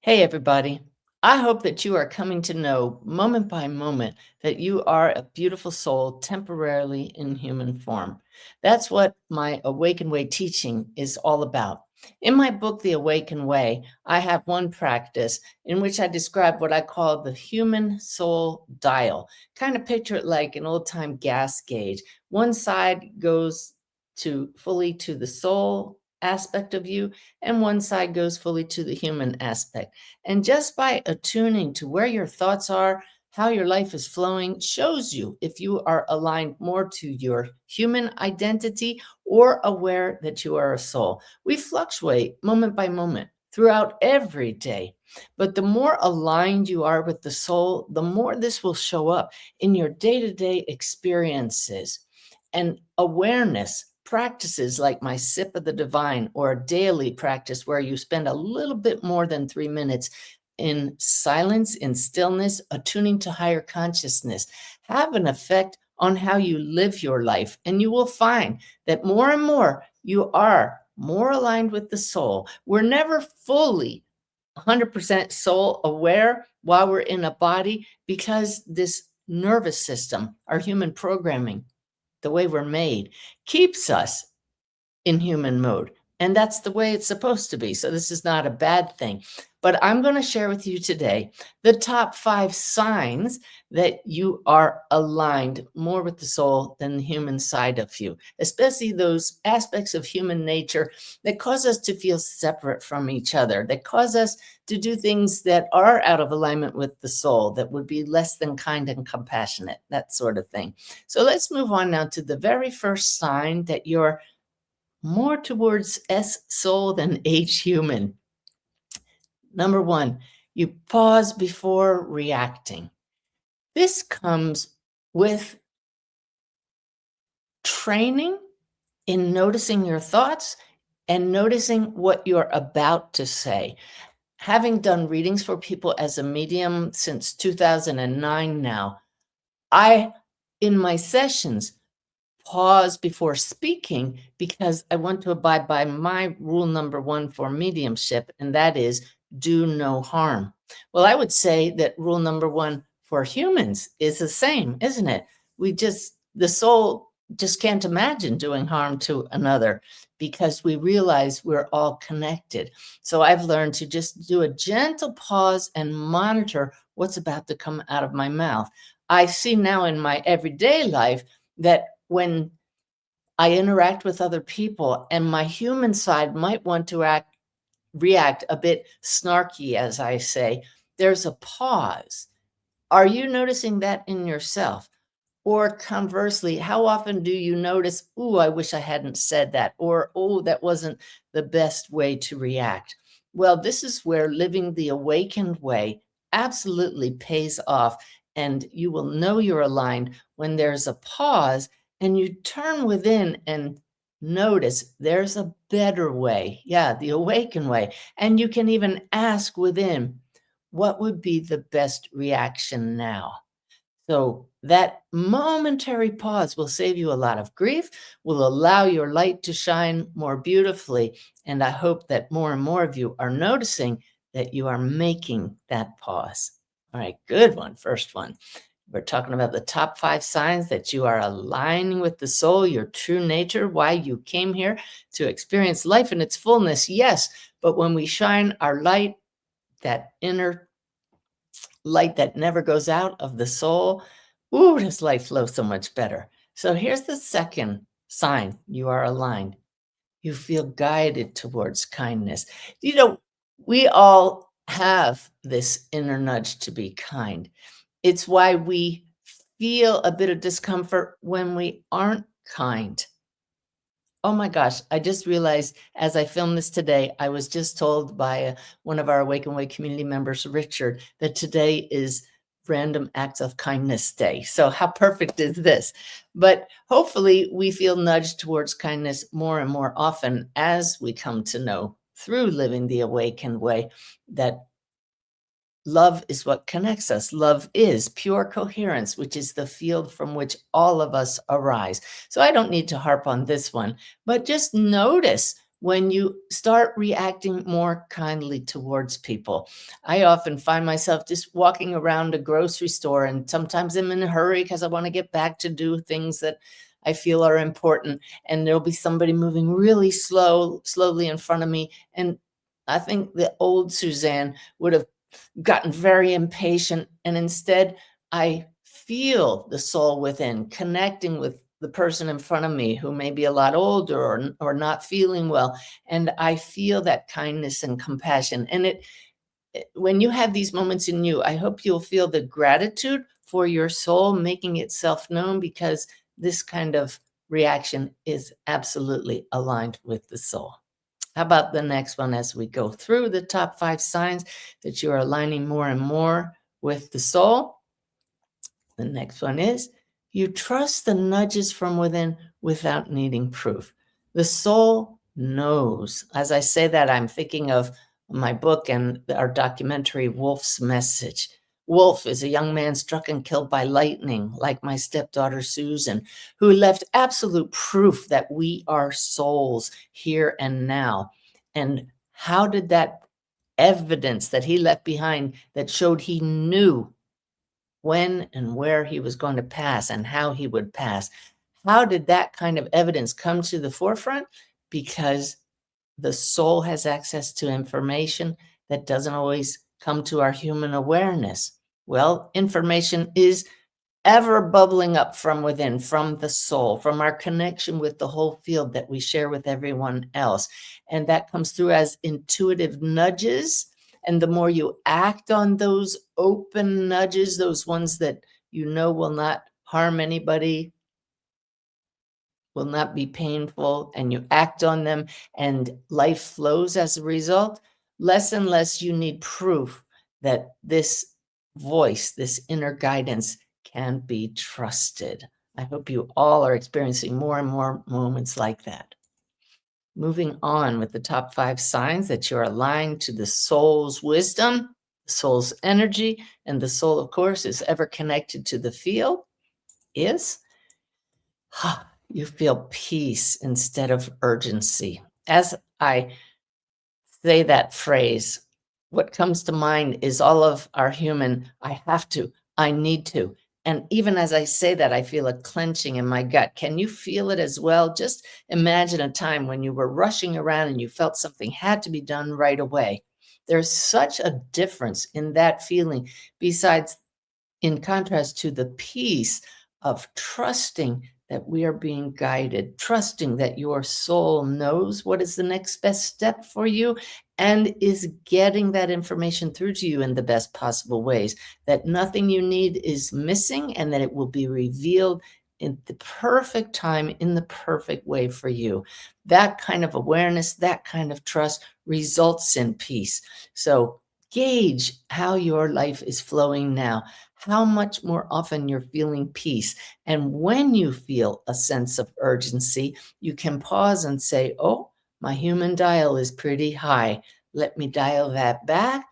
Hey, everybody. I hope that you are coming to know moment by moment that you are a beautiful soul temporarily in human form. That's what my Awaken Way teaching is all about. In my book, The Awaken Way, I have one practice in which I describe what I call the human soul dial. Kind of picture it like an old time gas gauge. One side goes to fully to the soul aspect of you, and one side goes fully to the human aspect. And just by attuning to where your thoughts are, how your life is flowing, shows you if you are aligned more to your human identity or aware that you are a soul. We fluctuate moment by moment throughout every day. But the more aligned you are with the soul, the more this will show up in your day to day experiences and awareness. Practices like my sip of the divine or a daily practice where you spend a little bit more than 3 minutes in silence, in stillness, attuning to higher consciousness, have an effect on how you live your life. And you will find that more and more you are more aligned with the soul. We're never fully 100% soul aware while we're in a body because this nervous system, our human programming, the way we're made, keeps us in human mode. And that's the way it's supposed to be. So this is not a bad thing. But I'm going to share with you today the top 5 signs that you are aligned more with the soul than the human side of you, especially those aspects of human nature that cause us to feel separate from each other, that cause us to do things that are out of alignment with the soul, that would be less than kind and compassionate, that sort of thing. So let's move on now to the very first sign that you're more towards S soul than H human. Number 1, you pause before reacting. This comes with training in noticing your thoughts and noticing what you're about to say. Having done readings for people as a medium since 2009 now, I, in my sessions, pause before speaking because I want to abide by my rule number 1 for mediumship, and that is do no harm. Well, I would say that rule number 1 for humans is the same, isn't it? The soul just can't imagine doing harm to another because we realize we're all connected. So I've learned to just do a gentle pause and monitor what's about to come out of my mouth. I see now in my everyday life that when I interact with other people and my human side might want to react a bit snarky, as I say, there's a pause. Are you noticing that in yourself? Or conversely, how often do you notice, "Ooh, I wish I hadn't said that," or, "Oh, that wasn't the best way to react"? Well, this is where living the awakened way absolutely pays off, and you will know you're aligned when there's a pause and you turn within and notice there's a better way. Yeah, the awakened way. And you can even ask within, what would be the best reaction now? So that momentary pause will save you a lot of grief, will allow your light to shine more beautifully. And I hope that more and more of you are noticing that you are making that pause. All right, good one. First one. We're talking about the top 5 signs that you are aligning with the soul, your true nature, why you came here to experience life in its fullness. Yes, but when we shine our light, that inner light that never goes out of the soul, ooh, does life flow so much better. So here's the second sign you are aligned. You feel guided towards kindness. You know, we all have this inner nudge to be kind. It's why we feel a bit of discomfort when we aren't kind. Oh my gosh, I just realized as I filmed this today, I was just told by one of our Awaken Way community members, Richard, that today is Random Acts of Kindness Day. So how perfect is this? But hopefully we feel nudged towards kindness more and more often as we come to know through living the awakened way that love is what connects us. Love is pure coherence, which is the field from which all of us arise. So I don't need to harp on this one, but just notice when you start reacting more kindly towards people. I often find myself just walking around a grocery store, and sometimes I'm in a hurry because I want to get back to do things that I feel are important. And there'll be somebody moving really slowly in front of me. And I think the old Suzanne would have gotten very impatient. And instead, I feel the soul within connecting with the person in front of me who may be a lot older or not feeling well. And I feel that kindness and compassion. And when you have these moments in you, I hope you'll feel the gratitude for your soul making itself known, because this kind of reaction is absolutely aligned with the soul. How about the next one as we go through the top 5 signs that you are aligning more and more with the soul? The next one is you trust the nudges from within without needing proof. The soul knows. As I say that, I'm thinking of my book and our documentary, Wolf's Message. Wolf is a young man struck and killed by lightning, like my stepdaughter Susan, who left absolute proof that we are souls here and now. And how did that evidence that he left behind that showed he knew when and where he was going to pass and how he would pass, how did that kind of evidence come to the forefront? Because the soul has access to information that doesn't always come to our human awareness. Well, information is ever bubbling up from within, from the soul, from our connection with the whole field that we share with everyone else. And that comes through as intuitive nudges. And the more you act on those open nudges, those ones that you know will not harm anybody, will not be painful, and you act on them and life flows as a result, less and less you need proof that this voice, this inner guidance can be trusted. I hope you all are experiencing more and more moments like that. Moving on with the top 5 signs that you're aligned to the soul's wisdom, the soul's energy, and the soul, of course, is ever connected to the field, is you feel peace instead of urgency. As I say that phrase, what comes to mind is all of our human, I have to, I need to. And even as I say that, I feel a clenching in my gut. Can you feel it as well? Just imagine a time when you were rushing around and you felt something had to be done right away. There's such a difference in that feeling, besides, in contrast to the peace of trusting that we are being guided, trusting that your soul knows what is the next best step for you and is getting that information through to you in the best possible ways, that nothing you need is missing and that it will be revealed in the perfect time, in the perfect way for you. That kind of awareness, that kind of trust results in peace. So gauge how your life is flowing now, how much more often you're feeling peace. And when you feel a sense of urgency, you can pause and say, oh, my human dial is pretty high. Let me dial that back.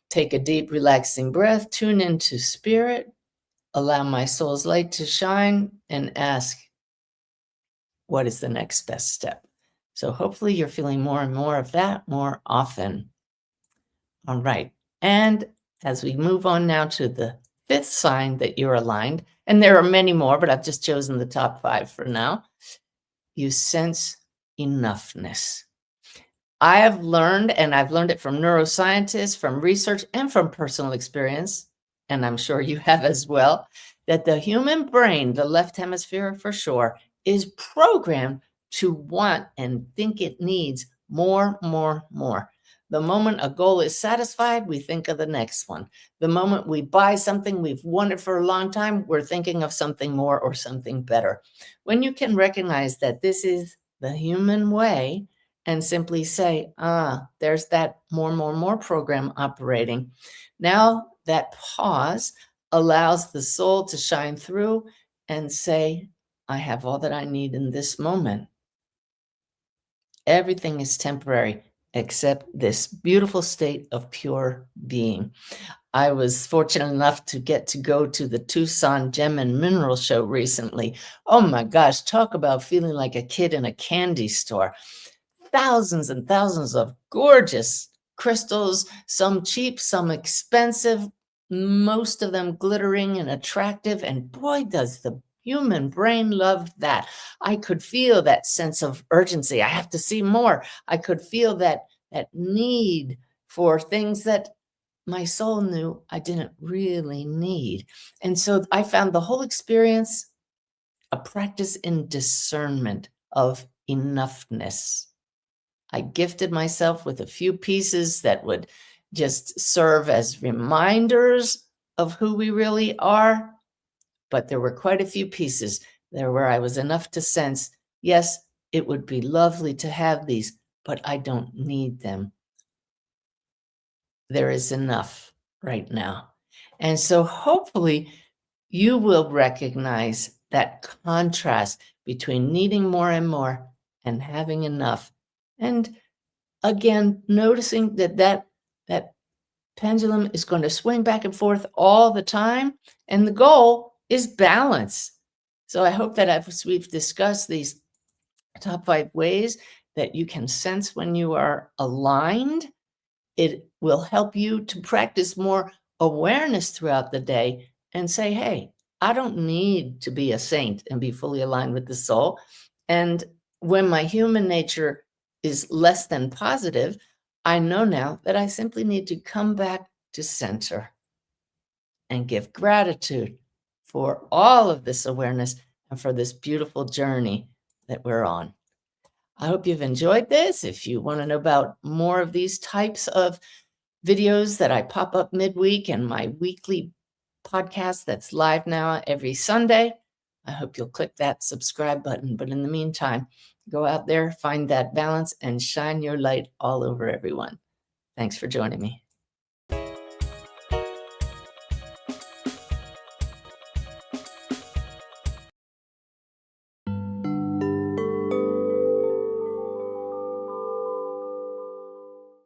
Take a deep, relaxing breath, tune into spirit, allow my soul's light to shine, and ask, what is the next best step? So hopefully you're feeling more and more of that more often. All right. And as we move on now to the 5th sign that you're aligned, and there are many more, but I've just chosen the top 5 for now, you sense enoughness. I have learned, and I've learned it from neuroscientists, from research, and from personal experience, and I'm sure you have as well, that the human brain, the left hemisphere for sure, is programmed to want and think it needs more, more, more. The moment a goal is satisfied, we think of the next one. The moment we buy something we've wanted for a long time, we're thinking of something more or something better. When you can recognize that this is the human way and simply say, there's that more program operating. Now that pause allows the soul to shine through and say, I have all that I need in this moment. Everything is temporary except this beautiful state of pure being. I was fortunate enough to get to go to the Tucson Gem and Mineral Show recently. Oh my gosh, talk about feeling like a kid in a candy store. thousands and thousands of gorgeous crystals, some cheap, some expensive, most of them glittering and attractive. And boy, does the human brain love that. I could feel that sense of urgency. I have to see more. I could feel that need for things that my soul knew I didn't really need. And so I found the whole experience a practice in discernment of enoughness. I gifted myself with a few pieces that would just serve as reminders of who we really are. But there were quite a few pieces there where I was enough to sense, yes, it would be lovely to have these, but I don't need them. There is enough right now. And so hopefully you will recognize that contrast between needing more and more and having enough. And again, noticing that pendulum is going to swing back and forth all the time, and the goal is balance. So I hope that as we've discussed these top 5 ways that you can sense when you are aligned, it will help you to practice more awareness throughout the day and say, hey, I don't need to be a saint and be fully aligned with the soul. And when my human nature is less than positive, I know now that I simply need to come back to center and give gratitude for all of this awareness and for this beautiful journey that we're on. I hope you've enjoyed this. If you want to know about more of these types of videos that I pop up midweek and my weekly podcast that's live now every Sunday, I hope you'll click that subscribe button. But in the meantime, go out there, find that balance, and shine your light all over everyone. Thanks for joining me.